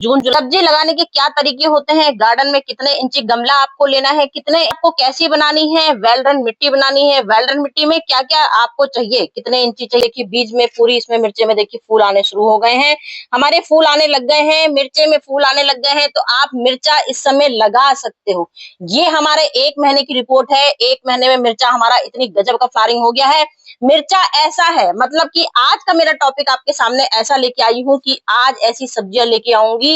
जून जुलाई। सब्जी लगाने के क्या तरीके होते हैं, गार्डन में कितने इंची गमला आपको लेना है, कितने आपको कैसी बनानी है, वेल रन मिट्टी बनानी है, वेल रन मिट्टी में क्या क्या आपको चाहिए, कितने इंची चाहिए। कि बीज में पूरी इसमें मिर्चे में देखिए फूल आने शुरू हो गए हैं, हमारे फूल आने लग गए हैं, मिर्चे में फूल आने लग गए हैं, तो आप मिर्चा इस समय लगा सकते हो। ये हमारे 1 महीने की रिपोर्ट है। 1 महीने में मिर्चा हमारा इतनी गजब का फ्लावरिंग हो गया है। मिर्चा ऐसा है, मतलब कि आज का मेरा टॉपिक आपके सामने ऐसा लेके आई हूँ कि आज ऐसी सब्जियां लेके आऊंगी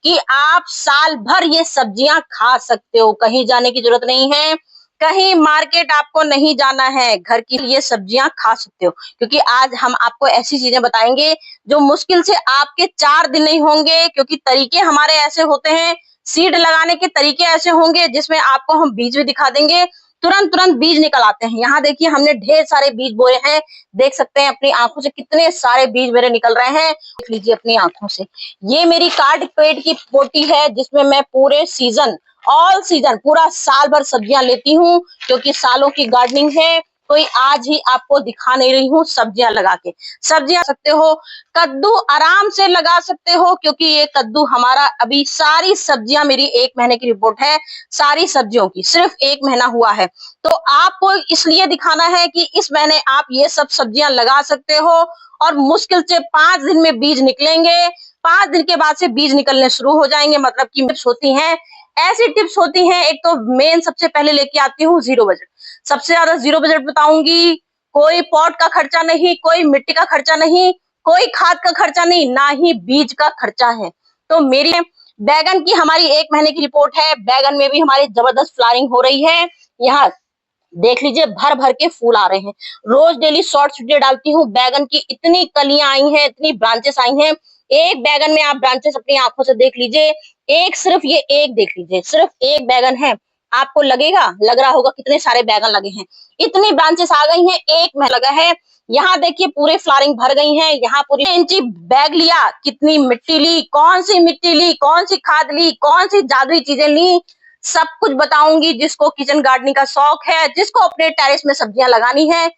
कि आप साल भर ये सब्जियां खा सकते हो। कहीं जाने की जरूरत नहीं है, कहीं मार्केट आपको नहीं जाना है, घर की ये सब्जियां खा सकते हो। क्योंकि आज हम आपको ऐसी चीजें बताएंगे जो मुश्किल से आपके 4 दिन नहीं होंगे, क्योंकि तरीके हमारे ऐसे होते हैं, सीड लगाने के तरीके ऐसे होंगे जिसमें आपको हम बीज भी दिखा देंगे, तुरंत तुरंत बीज निकल आते हैं। यहाँ देखिए हमने ढेर सारे बीज बोए हैं, देख सकते हैं अपनी आंखों से कितने सारे बीज मेरे निकल रहे हैं, देख लीजिए अपनी आंखों से। ये मेरी कार्ड पेड़ की पोटी है जिसमें मैं पूरे सीजन, ऑल सीजन, पूरा साल भर सब्जियां लेती हूँ, क्योंकि सालों की गार्डनिंग है। कोई आज ही आपको दिखा नहीं रही हूँ सब्जियां लगा के। सब्जियां सकते हो, कद्दू आराम से लगा सकते हो, क्योंकि ये कद्दू हमारा अभी सारी सब्जियां, मेरी 1 महीने की रिपोर्ट है, सारी सब्जियों की सिर्फ 1 महीना हुआ है। तो आपको इसलिए दिखाना है कि इस महीने आप ये सब सब्जियां लगा सकते हो और मुश्किल से 5 दिन में बीज निकलेंगे। 5 दिन के बाद से बीज निकलने शुरू हो जाएंगे। मतलब की टिप्स होती हैं, ऐसी टिप्स होती हैं। एक तो मेन सबसे पहले लेके आती हूँ जीरो बजट, सबसे ज्यादा जीरो बजट बताऊंगी। कोई पॉट का खर्चा नहीं, कोई मिट्टी का खर्चा नहीं, कोई खाद का खर्चा नहीं, ना ही बीज का खर्चा है। तो मेरी बैगन की हमारी 1 महीने की रिपोर्ट है। बैगन में भी हमारी जबरदस्त फ्लावरिंग हो रही है। यहाँ देख लीजिए भर भर के फूल आ रहे हैं। रोज डेली शॉर्ट्स वीडियो डालती हूँ। बैगन की इतनी कलियां आई हैं, इतनी ब्रांचेस आई हैं। एक बैगन में आप ब्रांचेस अपनी आंखों से देख लीजिए, एक सिर्फ ये एक देख लीजिए, सिर्फ एक बैगन है। आपको लगेगा, लग रहा होगा कितने सारे बैगन लगे हैं, इतनी ब्रांचेस आ गई हैं, एक में लगा है। यहाँ देखिए पूरे फ्लावरिंग भर गई हैं। यहाँ पूरी इंची बैग लिया, कितनी मिट्टी ली, कौन सी मिट्टी ली, कौन सी खाद ली, कौन सी जादुई चीजें ली, सब कुछ बताऊंगी। जिसको किचन गार्डनिंग का शौक है, जिसको अपने टेरेस में सब्जियां लगानी है,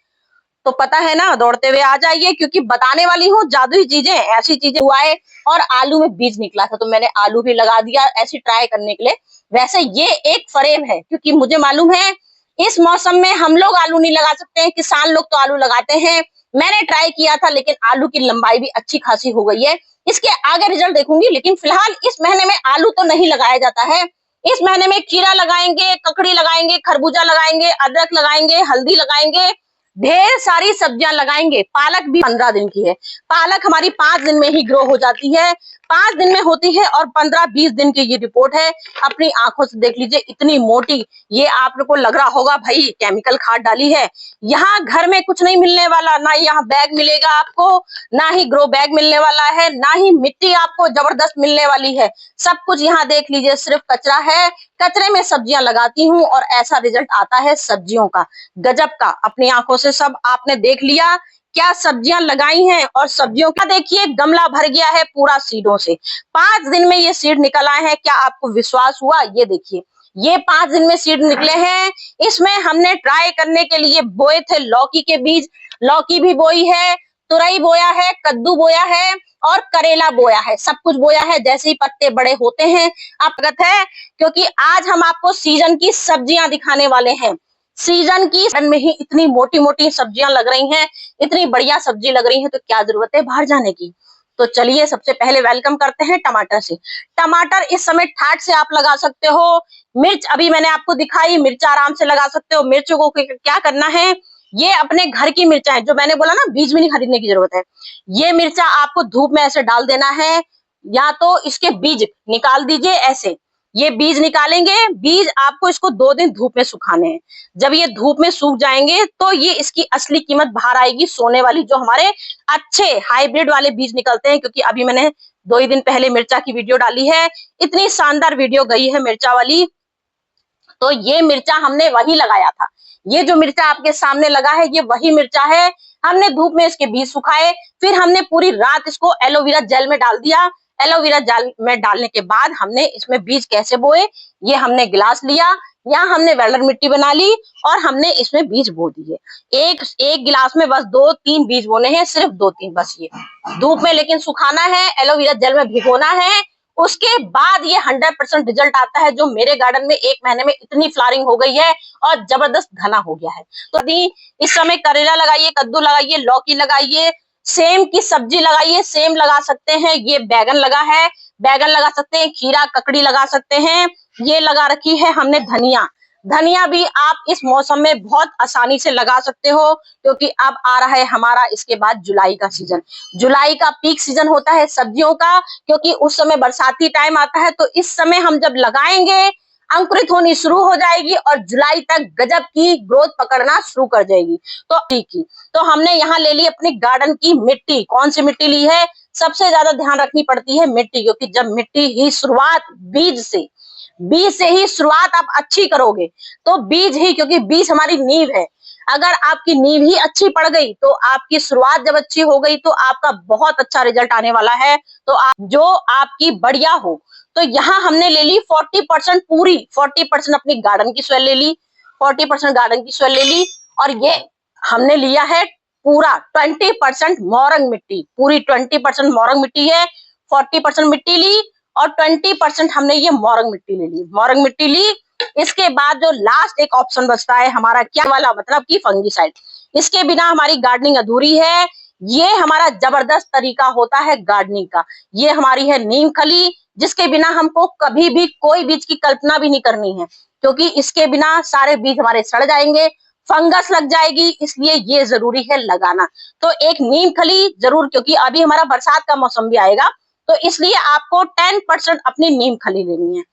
तो पता है ना, दौड़ते हुए आ जाइए, क्योंकि बताने वाली हूँ जादुई चीजें, ऐसी चीजें हुआ है। और आलू में बीज निकला था तो मैंने आलू भी लगा दिया ऐसी ट्राई करने के लिए। वैसे ये एक फरेब है, क्योंकि मुझे मालूम है इस मौसम में हम लोग आलू नहीं लगा सकते हैं, किसान लोग तो आलू लगाते हैं। मैंने ट्राई किया था, लेकिन आलू की लंबाई भी अच्छी खासी हो गई है। इसके आगे रिजल्ट देखूंगी, लेकिन फिलहाल इस महीने में आलू तो नहीं लगाया जाता है। इस महीने में खीरा लगाएंगे, ककड़ी लगाएंगे, खरबूजा लगाएंगे, अदरक लगाएंगे, हल्दी लगाएंगे, ढेर सारी सब्जियां लगाएंगे। पालक भी 15 दिन की है। पालक हमारी 5 दिन में ही ग्रो हो जाती है, 5 दिन में होती है, और 15-20 दिन की ये रिपोर्ट है। अपनी आंखों से देख लीजिए, इतनी मोटी। ये आप लोग को लग रहा होगा भाई केमिकल खाद डाली है। यहाँ घर में कुछ नहीं मिलने वाला, ना यहाँ बैग मिलेगा आपको, ना ही ग्रो बैग मिलने वाला है, ना ही मिट्टी आपको जबरदस्त मिलने वाली है। सब कुछ यहाँ देख लीजिए सिर्फ कचरा है। कचरे में सब्जियां लगाती हूँ और ऐसा रिजल्ट आता है सब्जियों का, गजब का। अपनी आंखों से सब आपने देख लिया, क्या सब्जियां लगाई हैं। और सब्जियों का देखिए गमला भर गया है पूरा सीडों से। 5 दिन में ये सीड निकल आए हैं। क्या आपको विश्वास हुआ? ये देखिए, ये 5 दिन में सीड निकले हैं। इसमें हमने ट्राई करने के लिए बोए थे लौकी के बीज, लौकी भी बोई है, तुरई बोया है, कद्दू बोया है और करेला बोया है, सब कुछ बोया है। जैसे ही पत्ते बड़े होते हैं अवगत है, क्योंकि आज हम आपको सीजन की सब्जियां दिखाने वाले हैं। सीजन की में ही इतनी मोटी मोटी सब्जियां लग रही हैं, इतनी बढ़िया सब्जी लग रही है, तो क्या जरूरत है बाहर जाने की। तो चलिए सबसे पहले वेलकम करते हैं टमाटर से। टमाटर इस समय ठाट से आप लगा सकते हो। मिर्च अभी मैंने आपको दिखाई, मिर्च आराम से लगा सकते हो। मिर्च को क्या करना है, ये अपने घर की मिर्चा है, जो मैंने बोला ना बीज भी नहीं खरीदने की जरूरत है। ये मिर्चा आपको धूप में ऐसे डाल देना है, या तो इसके बीज निकाल दीजिए ऐसे। ये बीज निकालेंगे, बीज आपको इसको 2 दिन धूप में सुखाने हैं। जब ये धूप में सूख जाएंगे तो ये इसकी असली कीमत बाहर आएगी, सोने वाली। जो हमारे अच्छे हाइब्रिड वाले बीज निकलते हैं, क्योंकि अभी मैंने 2 ही दिन पहले मिर्चा की वीडियो डाली है, इतनी शानदार वीडियो गई है मिर्चा वाली। तो ये मिर्चा हमने वही लगाया था। ये जो मिर्चा आपके सामने लगा है, ये वही मिर्चा है। हमने धूप में इसके बीज सुखाए, फिर हमने पूरी रात इसको एलोवेरा जेल में डाल दिया। एलोवेरा जेल में डालने के बाद हमने इसमें बीज कैसे बोए, ये हमने गिलास लिया, यहाँ हमने वेल्डर मिट्टी बना ली और हमने इसमें बीज बो दिए। एक गिलास में बस 2-3 बीज बोने हैं, सिर्फ 2-3 बस। ये धूप में लेकिन सुखाना है, एलोवेरा जेल में भिगोना है उसके बाद ये 100% रिजल्ट आता है, जो मेरे गार्डन में 1 महीने में इतनी फ्लावरिंग हो गई है और जबरदस्त घना हो गया है। तो अभी इस समय करेला लगाइए, कद्दू लगाइए, लौकी लगाइए, सेम की सब्जी लगाइए, सेम लगा सकते हैं। ये बैगन लगा है, बैगन लगा सकते हैं, खीरा ककड़ी लगा सकते हैं। ये लगा रखी है हमने धनिया। धनिया भी आप इस मौसम में बहुत आसानी से लगा सकते हो, क्योंकि अब आ रहा है हमारा इसके बाद जुलाई का सीजन। जुलाई का पीक सीजन होता है सब्जियों का, क्योंकि उस समय बरसाती टाइम आता है। तो इस समय हम जब लगाएंगे, अंकुरित होनी शुरू हो जाएगी और जुलाई तक गजब की ग्रोथ पकड़ना शुरू कर जाएगी। तो ठीक ही, तो हमने यहाँ ले ली अपनी गार्डन की मिट्टी। कौन सी मिट्टी ली है? सबसे ज्यादा ध्यान रखनी पड़ती है मिट्टी, क्योंकि जब मिट्टी ही शुरुआत बीज से ही शुरुआत आप अच्छी करोगे, तो बीज ही, क्योंकि बीज हमारी नींव है। अगर आपकी नींव ही अच्छी पड़ गई, तो आपकी शुरुआत जब अच्छी हो गई, तो आपका बहुत अच्छा रिजल्ट आने वाला है। तो जो आपकी बढ़िया हो। तो यहाँ हमने ले ली 40% पूरी 40% अपनी गार्डन की सॉइल ले ली, 40% गार्डन की सॉइल ले ली। और ये हमने लिया है पूरा 20% मोरंग मिट्टी, पूरी 20% मोरंग मिट्टी है। 40% मिट्टी ली और 20% हमने ये मोरंग मिट्टी ले ली, मोरंग मिट्टी ली। इसके बाद जो लास्ट एक ऑप्शन बचता है हमारा, क्या वाला, मतलब कि फंगीसाइड। इसके बिना हमारी गार्डनिंग अधूरी है। ये हमारा जबरदस्त तरीका होता है गार्डनिंग का। ये हमारी है नीम खली, जिसके बिना हमको कभी भी कोई बीज की कल्पना भी नहीं करनी है, क्योंकि इसके बिना सारे बीज हमारे सड़ जाएंगे, फंगस लग जाएगी, इसलिए ये जरूरी है लगाना। तो एक नीम खली जरूर, क्योंकि अभी हमारा बरसात का मौसम भी आएगा, तो इसलिए आपको 10% अपनी नीम खली लेनी है।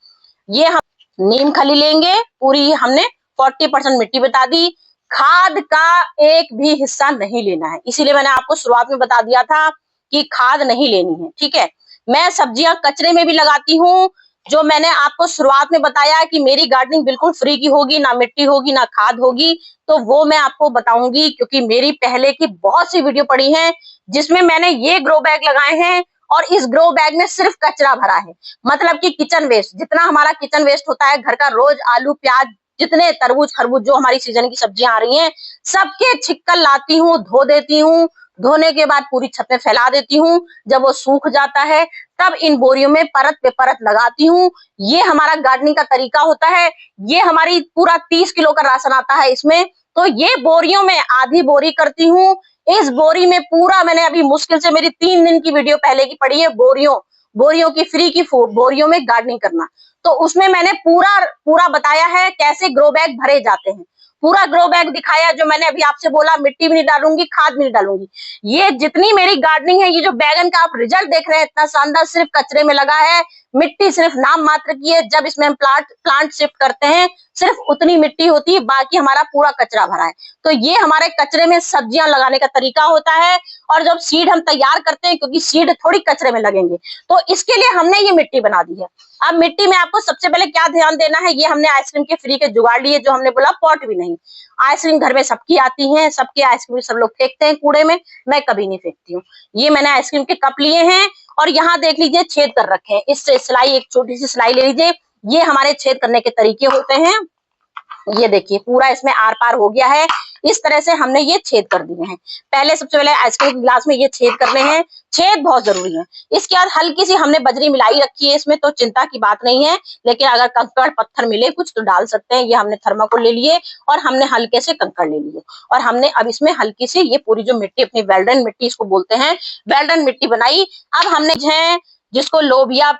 ये हम नीम खली लेंगे पूरी, हमने 40% मिट्टी बता दी। खाद का एक भी हिस्सा नहीं लेना है, इसीलिए मैंने आपको शुरुआत में बता दिया था कि खाद नहीं लेनी है, ठीक है। मैं सब्जियां कचरे में भी लगाती हूँ, जो मैंने आपको शुरुआत में बताया कि मेरी गार्डनिंग बिल्कुल फ्री की होगी, ना मिट्टी होगी ना खाद होगी, तो वो मैं आपको बताऊंगी, क्योंकि मेरी पहले की बहुत सी वीडियो पड़ी है जिसमें मैंने ये ग्रो बैग लगाए हैं और इस ग्रो बैग में सिर्फ कचरा भरा है। मतलब कि किचन वेस्ट, जितना हमारा किचन वेस्ट होता है घर का, रोज आलू प्याज, जितने तरबूज खरबूज जो हमारी सीजन की सब्जियां आ रही हैं, सबके छिक्कल लाती हूँ, धो देती हूँ। धोने के बाद पूरी छत में फैला देती हूँ। जब वो सूख जाता है, तब इन बोरियों में परत पे परत लगाती हूँ। ये हमारा गार्डनिंग का तरीका होता है। ये हमारी पूरा 30 किलो का राशन आता है इसमें। तो ये बोरियों में आधी बोरी करती हूँ। इस बोरी में पूरा, मैंने अभी मुश्किल से मेरी 3 दिन की वीडियो पहले की पड़ी है, बोरियों की फ्री की बोरियों में गार्डनिंग करना। तो उसमें मैंने पूरा बताया है कैसे ग्रो बैग भरे जाते हैं। पूरा ग्रो बैग दिखाया, जो मैंने अभी आपसे बोला मिट्टी भी नहीं डालूंगी, खाद भी नहीं डालूंगी। ये जितनी मेरी गार्डनिंग है, ये जो बैगन का आप रिजल्ट देख रहे हैं इतना शानदार, सिर्फ कचरे में लगा है। मिट्टी सिर्फ नाम मात्र की है। जब इसमें हम प्लांट शिफ्ट करते हैं, सिर्फ उतनी मिट्टी होती है, बाकी हमारा पूरा कचरा भरा है। तो ये हमारे कचरे में सब्जियां लगाने का तरीका होता है। और जब सीड हम तैयार करते हैं, क्योंकि सीड थोड़ी कचरे में लगेंगे, तो इसके लिए हमने ये मिट्टी बना दी है। अब मिट्टी में आपको सबसे पहले क्या ध्यान देना है, ये हमने आइसक्रीम के फ्री के जुगाड़ लिए, जो हमने बोला पॉट भी नहीं। आइसक्रीम घर में सबकी आती है, सबके आइसक्रीम सब लोग फेंकते हैं कूड़े में, मैं कभी नहीं फेंकती हूँ। ये मैंने आइसक्रीम के कप लिए हैं और यहाँ देख लीजिए छेद कर रखे हैं। इससे सिलाई, एक छोटी सी सिलाई ले लीजिए। ये हमारे छेद करने के तरीके होते हैं। ये देखिए पूरा इसमें आर पार हो गया है। इस तरह से हमने ये छेद कर दिए हैं। पहले सबसे पहले आइसक्रीम के गिलास में ये छेद करने हैं। छेद बहुत जरूरी है। इसके बाद हल्की सी हमने बजरी मिलाई रखी है इसमें, तो चिंता की बात नहीं है। लेकिन अगर कंकड़ पत्थर मिले कुछ तो डाल सकते हैं। ये हमने थर्माकोल ले लिए और हमने हल्के से कंकड़ ले लिए और हमने अब इसमें हल्की सी ये पूरी जो मिट्टी, अपनी वेल्डन मिट्टी इसको बोलते हैं, वेल्डन मिट्टी बनाई। अब हमने जो जिसको लोबिया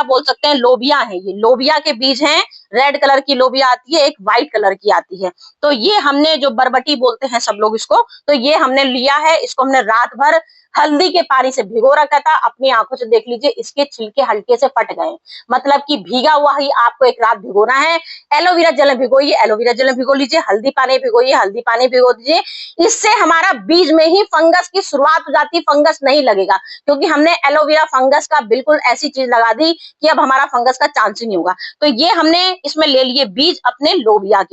बोल सकते हैं, लोबिया है, ये लोबिया के बीज हैं। रेड कलर की लोबिया आती है, एक व्हाइट कलर की आती है। तो ये हमने, जो बरबटी बोलते हैं सब लोग इसको, तो ये हमने लिया है। इसको हमने रात भर हल्दी के पानी से भिगो रखा था। अपनी आंखों से देख लीजिए, इसके छिलके हल्के से फट गए, मतलब कि भीगा हुआ ही आपको एक रात भिगोना है। एलोवेरा जल में भिगोइए, एलोवेरा जल में भिगो लीजिए। हल्दी पानी भिगोइए, हल्दी पानी भिगो दीजिए। इससे हमारा बीज में ही फंगस की शुरुआत हो जाती, फंगस नहीं लगेगा, क्योंकि हमने एलोवेरा फंगस का बिल्कुल ऐसी चीज लगा दी कि अब हमारा फंगस का चांस ही नहीं होगा। तो ये हमने इसमें ले लिए बीज अपने लोबिया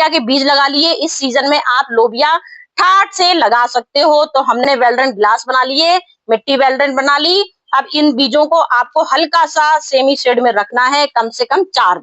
के बीज लगा लिए। इस सीजन में आप लोबिया ठाट से लगा सकते हो। तो हमने वेल्डन ग्लास बना लिए, मिट्टी वेल्डन बना ली। अब इन बीजों को आपको हल्का सा सेमी शेड में रखना है, कम से कम 4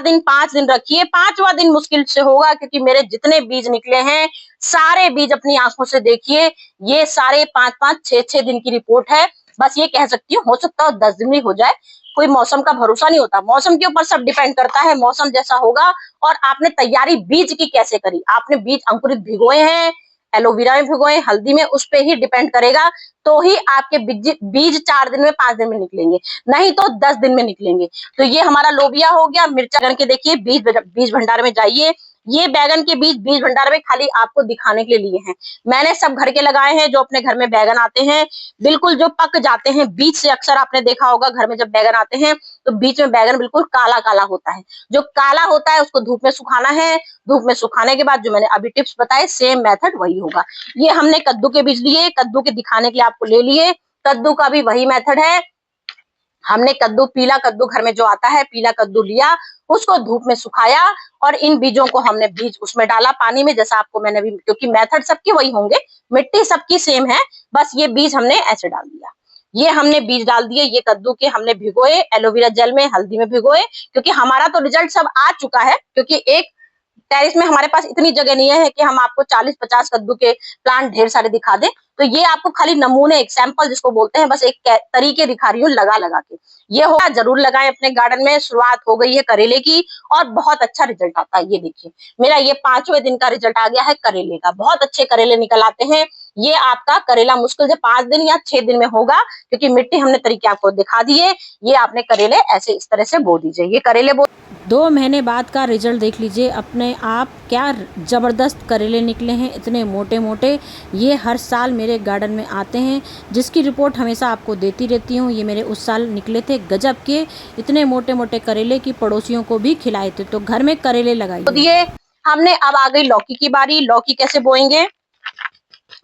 दिन, 5 दिन रखिए। 5वां दिन मुश्किल से होगा, क्योंकि मेरे जितने बीज निकले हैं सारे बीज अपनी आंखों से देखिए, ये सारे 5-5, 6-6 दिन की रिपोर्ट है। बस ये कह सकती हूँ, हो सकता है 10 दिन में हो जाए, कोई मौसम का भरोसा नहीं होता, मौसम के ऊपर सब डिपेंड करता है, मौसम जैसा होगा। और आपने तैयारी बीज की कैसे करी, आपने बीज अंकुरित भिगोए हैं, एलोवेरा में भिगोए, हल्दी में, उस पे ही डिपेंड करेगा। तो ही आपके बीज बीज 4 दिन में 5 दिन में निकलेंगे, नहीं तो 10 दिन में निकलेंगे। तो ये हमारा लोबिया हो गया। मिर्चा करके देखिए, बीज भंडार में जाइए, ये बैगन के बीज बीज भंडार में खाली आपको दिखाने के लिए लिए हैं। मैंने सब घर के लगाए हैं, जो अपने घर में बैगन आते हैं, बिल्कुल जो पक जाते हैं बीच से। अक्सर आपने देखा होगा घर में जब बैगन आते हैं तो बीच में बैगन बिल्कुल काला काला होता है। जो काला होता है उसको धूप में सुखाना है, धूप में सुखाने के बाद जो मैंने अभी टिप्स बताए, सेम मेथड वही होगा। ये हमने कद्दू के बीज लिए, कद्दू के दिखाने के लिए आपको ले लिए, कद्दू का भी वही मेथड है। हमने कद्दू, पीला कद्दू घर में जो आता है, पीला कद्दू लिया, उसको धूप में सुखाया और इन बीजों को हमने बीज उसमें डाला पानी में, जैसा आपको मैंने भी, क्योंकि मेथड सबके वही होंगे, मिट्टी सबकी सेम है, बस ये बीज हमने ऐसे डाल दिया। ये हमने बीज डाल दिए, ये कद्दू के हमने भिगोए, एलोवेरा जेल में, हल्दी में भिगोए, क्योंकि हमारा तो रिजल्ट सब आ चुका है। क्योंकि एक टेरिस में हमारे पास इतनी जगह नहीं है कि हम आपको 40-50 कद्दू के प्लांट ढेर सारे दिखा दें। तो ये आपको खाली नमूने, एक सैंपल जिसको बोलते हैं, बस एक तरीके दिखा रही हूँ लगा लगा के। ये होगा, जरूर लगाएं अपने गार्डन में। शुरुआत हो गई है करेले की और बहुत अच्छा रिजल्ट आता है। ये देखिए, मेरा ये 5वें दिन का रिजल्ट आ गया है करेले का, बहुत अच्छे करेले निकल आते हैं। ये आपका करेला मुश्किल से 5 दिन या 6 दिन में होगा, क्योंकि मिट्टी हमने तरीके आपको दिखा दिए। ये आपने करेले ऐसे इस तरह से बो दीजिए, ये करेले 2 महीने बाद का रिजल्ट देख लीजिए अपने आप, क्या ज़बरदस्त करेले निकले हैं, इतने मोटे मोटे। ये हर साल मेरे गार्डन में आते हैं, जिसकी रिपोर्ट हमेशा आपको देती रहती हूँ। ये मेरे उस साल निकले थे गजब के, इतने मोटे मोटे करेले की पड़ोसियों को भी खिलाए थे। तो घर में करेले लगाइए। हमने। अब आ गई लौकी की बारी। लौकी कैसे बोएंगे,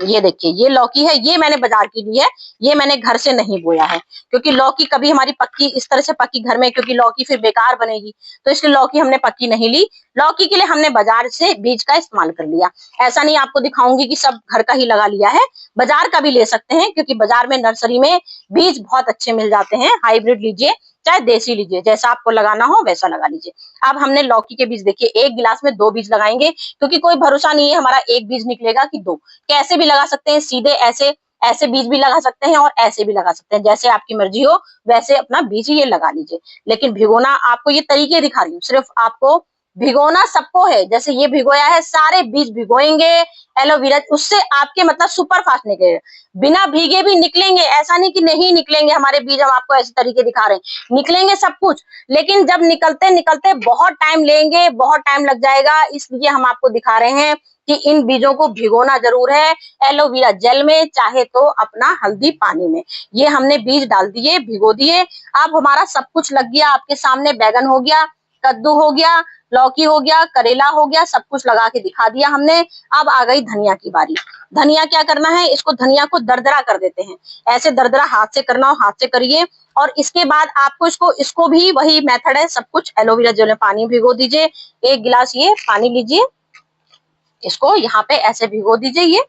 ये देखिए, ये लौकी है, ये मैंने बाजार की ली है, ये मैंने घर से नहीं बोया है, क्योंकि लौकी कभी हमारी पक्की इस तरह से पक्की घर में, क्योंकि लौकी फिर बेकार बनेगी, तो इसलिए लौकी हमने पक्की नहीं ली। लौकी के लिए हमने बाजार से बीज का इस्तेमाल कर लिया। ऐसा नहीं आपको दिखाऊंगी कि सब घर का ही लगा लिया है, बाजार का भी ले सकते हैं, क्योंकि बाजार में नर्सरी में बीज बहुत अच्छे मिल जाते हैं। हाइब्रिड लीजिए चाहे देसी लीजिए, जैसा आपको लगाना हो वैसा लगा लीजिए। अब हमने लौकी के बीज देखिए, 1 गिलास में 2 बीज लगाएंगे, क्योंकि कोई भरोसा नहीं है हमारा 1 बीज निकलेगा कि 2। कैसे भी लगा सकते हैं, सीधे ऐसे ऐसे बीज भी लगा सकते हैं और ऐसे भी लगा सकते हैं, जैसे आपकी मर्जी हो वैसे अपना बीज ये लगा लीजिए। लेकिन भिगोना, आपको ये तरीके दिखा रही हूँ, सिर्फ आपको भिगोना सबको है। जैसे ये भिगोया है, सारे बीज भिगोएंगे एलोवेरा, उससे आपके मतलब सुपर फास्ट निकलेगा, बिना भीगे भी निकलेंगे। ऐसा नहीं कि नहीं निकलेंगे हमारे बीज, हम आपको ऐसे तरीके दिखा रहे हैं, निकलेंगे सब कुछ। लेकिन जब निकलते निकलते बहुत टाइम लेंगे, बहुत टाइम लग जाएगा, इसलिए हम आपको दिखा रहे हैं कि इन बीजों को भिगोना जरूर है, एलोवेरा जेल में, चाहे तो अपना हल्दी पानी में। ये हमने बीज डाल दिए, भिगो दिए। अब हमारा सब कुछ लग गया आपके सामने, बैगन हो गया, कद्दू हो गया, लौकी हो गया, करेला हो गया, सब कुछ लगा के दिखा दिया हमने। अब आ गई धनिया की बारी। धनिया क्या करना है, इसको धनिया को दरदरा कर देते हैं, ऐसे दरदरा हाथ से करना हो हाथ से करिए। और इसके बाद आपको इसको भी वही मेथड है, सब कुछ एलोवेरा जेल में पानी भिगो दीजिए। 1 गिलास ये पानी लीजिए, इसको यहाँ पे ऐसे भिगो दीजिए, ये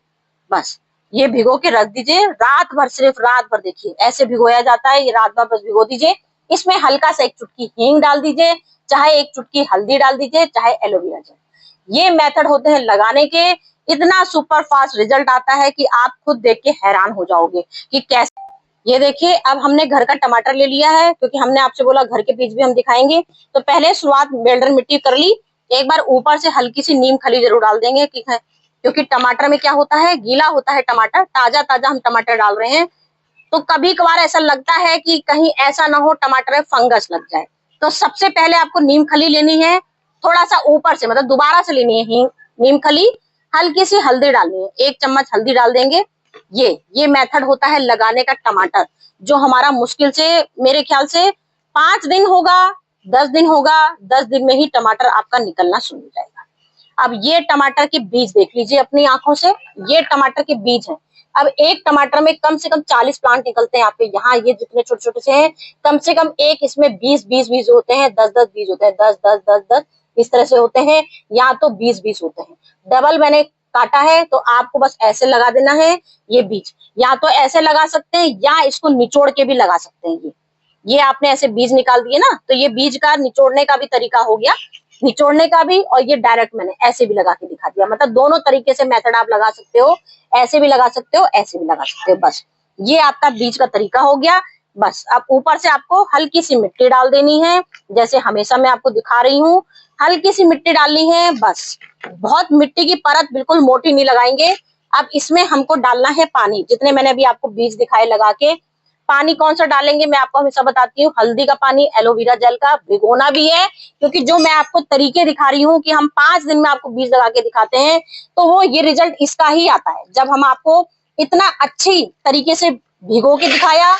बस ये भिगो के रख दीजिए रात भर, सिर्फ रात भर। देखिए ऐसे भिगोया जाता है, ये रात भर बस भिगो दीजिए। इसमें हल्का सा 1 चुटकी हींग डाल दीजिए, चाहे 1 चुटकी हल्दी डाल दीजिए, चाहे एलोवेरा जेल। ये मेथड होते हैं लगाने के, इतना सुपर फास्ट रिजल्ट आता है कि आप खुद देख के हैरान हो जाओगे कि कैसे। ये देखिए, अब हमने घर का टमाटर ले लिया है, क्योंकि हमने आपसे बोला घर के बीज भी हम दिखाएंगे। तो पहले शुरुआत वेल्डर मिट्टी कर ली, एक बार ऊपर से हल्की सी नीम खली जरूर डाल देंगे, क्योंकि टमाटर में क्या होता है, गीला होता है टमाटर, ताजा ताजा हम टमाटर डाल रहे हैं। तो कभी कभार ऐसा लगता है कि कहीं ऐसा ना हो टमाटर में फंगस लग जाए। तो सबसे पहले आपको नीम खली लेनी है, थोड़ा सा ऊपर से, मतलब दोबारा से लेनी है नीम खली, हल्की सी हल्दी डालनी है, 1 चम्मच हल्दी डाल देंगे। ये मेथड होता है लगाने का टमाटर, जो हमारा मुश्किल से मेरे ख्याल से 5 दिन होगा, 10 दिन होगा, 10 दिन में ही टमाटर आपका निकलना शुरू हो जाएगा। अब ये टमाटर के बीज देख लीजिए अपनी आंखों से, ये टमाटर के बीज हैं। अब एक टमाटर में कम से कम 40 प्लांट निकलते हैं आपके यहाँ, ये जितने छोटे छोटे से हैं, कम से कम एक इसमें 20 बीज होते हैं, 10 बीज होते हैं, 10 इस तरह से होते हैं, या तो 20 होते हैं। डबल मैंने काटा है, तो आपको बस ऐसे लगा देना है ये बीज, या तो ऐसे लगा सकते हैं या इसको निचोड़ के भी लगा सकते हैं। ये आपने ऐसे बीज निकाल दिए ना, तो ये बीज का निचोड़ने का भी तरीका हो गया, निचोड़ने का भी, और ये डायरेक्ट मैंने ऐसे भी लगा के दिखा दिया। मतलब दोनों तरीके से मेथड आप लगा सकते हो, ऐसे भी लगा सकते हो, ऐसे भी लगा सकते हो। बस ये आपका बीज का तरीका हो गया। बस अब ऊपर से आपको हल्की सी मिट्टी डाल देनी है, जैसे हमेशा मैं आपको दिखा रही हूँ, हल्की सी मिट्टी डालनी है बस। बहुत मिट्टी की परत बिल्कुल मोटी नहीं लगाएंगे। अब इसमें हमको डालना है पानी, जितने मैंने अभी आपको बीज दिखाए लगा के। पानी कौन सा डालेंगे मैं आपको हमेशा बताती हूँ, हल्दी का पानी, एलोवेरा जेल का, भिगोना भी है, क्योंकि जो मैं आपको तरीके दिखा रही हूँ कि हम 5 दिन में आपको बीज लगा के दिखाते हैं, तो वो ये रिजल्ट इसका ही आता है। जब हम आपको इतना अच्छी तरीके से भिगो के दिखाया,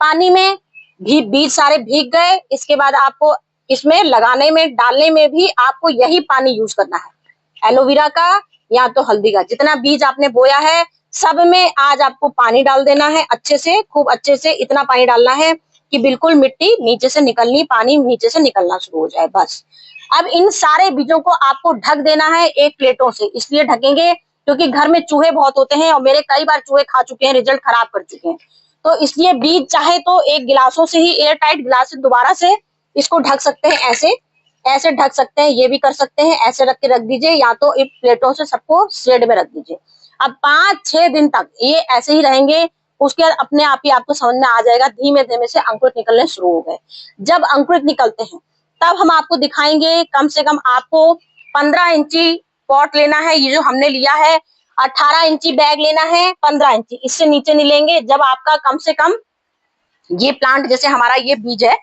पानी में भी बीज सारे भीग गए, इसके बाद आपको इसमें लगाने में डालने में भी आपको यही पानी यूज करना है, एलोवेरा का या तो हल्दी का। जितना बीज आपने बोया है सब में आज आपको पानी डाल देना है अच्छे से, खूब अच्छे से इतना पानी डालना है कि बिल्कुल मिट्टी नीचे से निकलनी, पानी नीचे से निकलना शुरू हो जाए बस। अब इन सारे बीजों को आपको ढक देना है एक प्लेटों से। इसलिए ढकेंगे क्योंकि घर में चूहे बहुत होते हैं और मेरे कई बार चूहे खा चुके हैं, रिजल्ट खराब कर चुके हैं। तो इसलिए बीज चाहे तो एक गिलासों से ही, एयर टाइट गिलास से दोबारा से इसको ढक सकते हैं, ऐसे ऐसे ढक सकते हैं, ये भी कर सकते हैं, ऐसे रख के रख दीजिए, या तो इन प्लेटों से सबको शेड में रख दीजिए। अब 5-6 दिन तक ये ऐसे ही रहेंगे। उसके बाद अपने आप ही आपको समझ में आ जाएगा, धीमे धीमे से अंकुरित निकलने शुरू हो गए। जब अंकुरित निकलते हैं तब हम आपको दिखाएंगे। कम से कम आपको 15 इंची पॉट लेना है, ये जो हमने लिया है। 18 इंची बैग लेना है, 15 इंची, इससे नीचे नहीं लेंगे। जब आपका कम से कम ये प्लांट, जैसे हमारा ये बीज है,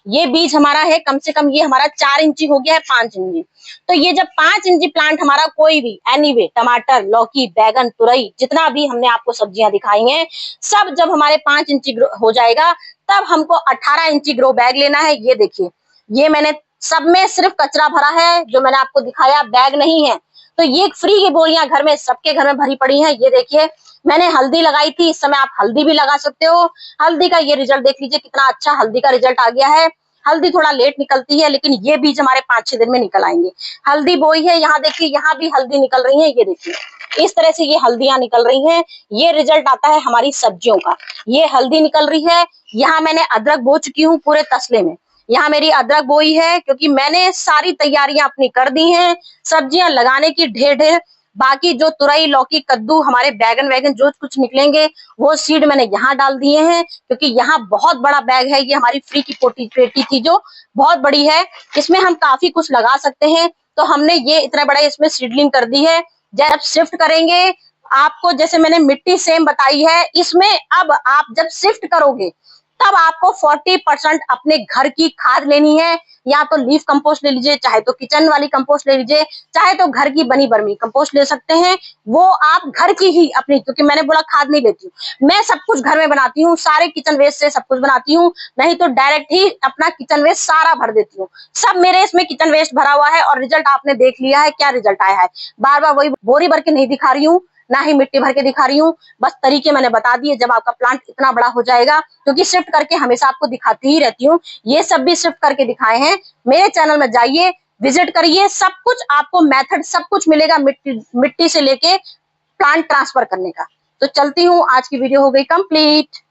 ये बीज हमारा है कम से कम, ये हमारा 4 इंची हो गया है, 5 इंची। तो ये जब 5 इंची प्लांट हमारा कोई भी एनीवे, टमाटर, लौकी, बैगन, तुरई, जितना भी हमने आपको सब्जियां दिखाई हैं, सब जब हमारे 5 इंची हो जाएगा, तब हमको 18 इंची ग्रो बैग लेना है। ये देखिए, ये मैंने सब में सिर्फ कचरा भरा है, जो मैंने आपको दिखाया बैग नहीं है। तो ये फ्री की बोरियां घर में, सबके घर में भरी पड़ी हैं। ये देखिए, मैंने हल्दी लगाई थी, इस समय आप हल्दी भी लगा सकते हो। हल्दी का ये रिजल्ट देख लीजिए, कितना अच्छा हल्दी का रिजल्ट आ गया है। हल्दी थोड़ा लेट निकलती है, लेकिन ये बीज हमारे 5-6 दिन में निकल आएंगे। हल्दी बोई है, यहाँ देखिए, यहाँ भी हल्दी निकल रही है। ये देखिए, इस तरह से ये हल्दियां निकल रही हैं। ये रिजल्ट आता है हमारी सब्जियों का। ये हल्दी निकल रही है। यहाँ मैंने अदरक बो चुकी हूँ पूरे तसले में। यहाँ मेरी अदरक बोई है, क्योंकि मैंने सारी तैयारियां अपनी कर दी हैं सब्जियां लगाने की, ढेर ढेर। बाकी जो तुरई, लौकी, कद्दू, हमारे बैगन वैगन जो कुछ निकलेंगे, वो सीड मैंने यहाँ डाल दिए हैं, क्योंकि यहाँ बहुत बड़ा बैग है। ये हमारी फ्री की पेटी थी, जो बहुत बड़ी है, इसमें हम काफी कुछ लगा सकते हैं। तो हमने ये इतना बड़ा इसमें सीडलिंग कर दी है। जब शिफ्ट करेंगे आपको, जैसे मैंने मिट्टी सेम बताई है, इसमें अब आप जब शिफ्ट करोगे तब आपको 40% अपने घर की खाद लेनी है। या तो लीफ कंपोस्ट ले लीजिए, चाहे तो किचन वाली कंपोस्ट ले लीजिए, चाहे तो घर की बनी वर्मी कंपोस्ट ले सकते हैं। वो आप घर की ही अपनी, क्योंकि मैंने बोला खाद नहीं लेती हूँ, मैं सब कुछ घर में बनाती हूँ, सारे किचन वेस्ट से सब कुछ बनाती हूँ। नहीं तो डायरेक्ट ही अपना किचन वेस्ट सारा भर देती हूँ। सब मेरे इसमें किचन वेस्ट भरा हुआ है, और रिजल्ट आपने देख लिया है, क्या रिजल्ट आया है। बार बार वही बोरी भर के नहीं दिखा रही हूँ, ना ही मिट्टी भर के दिखा रही हूँ, बस तरीके मैंने बता दिए। जब आपका प्लांट इतना बड़ा हो जाएगा, क्योंकि शिफ्ट करके हमेशा आपको दिखाती ही रहती हूँ, ये सब भी शिफ्ट करके दिखाए हैं। मेरे चैनल में जाइए, विजिट करिए, सब कुछ आपको मेथड सब कुछ मिलेगा, मिट्टी से लेके प्लांट ट्रांसफर करने का। तो चलती हूँ, आज की वीडियो हो गई कंप्लीट।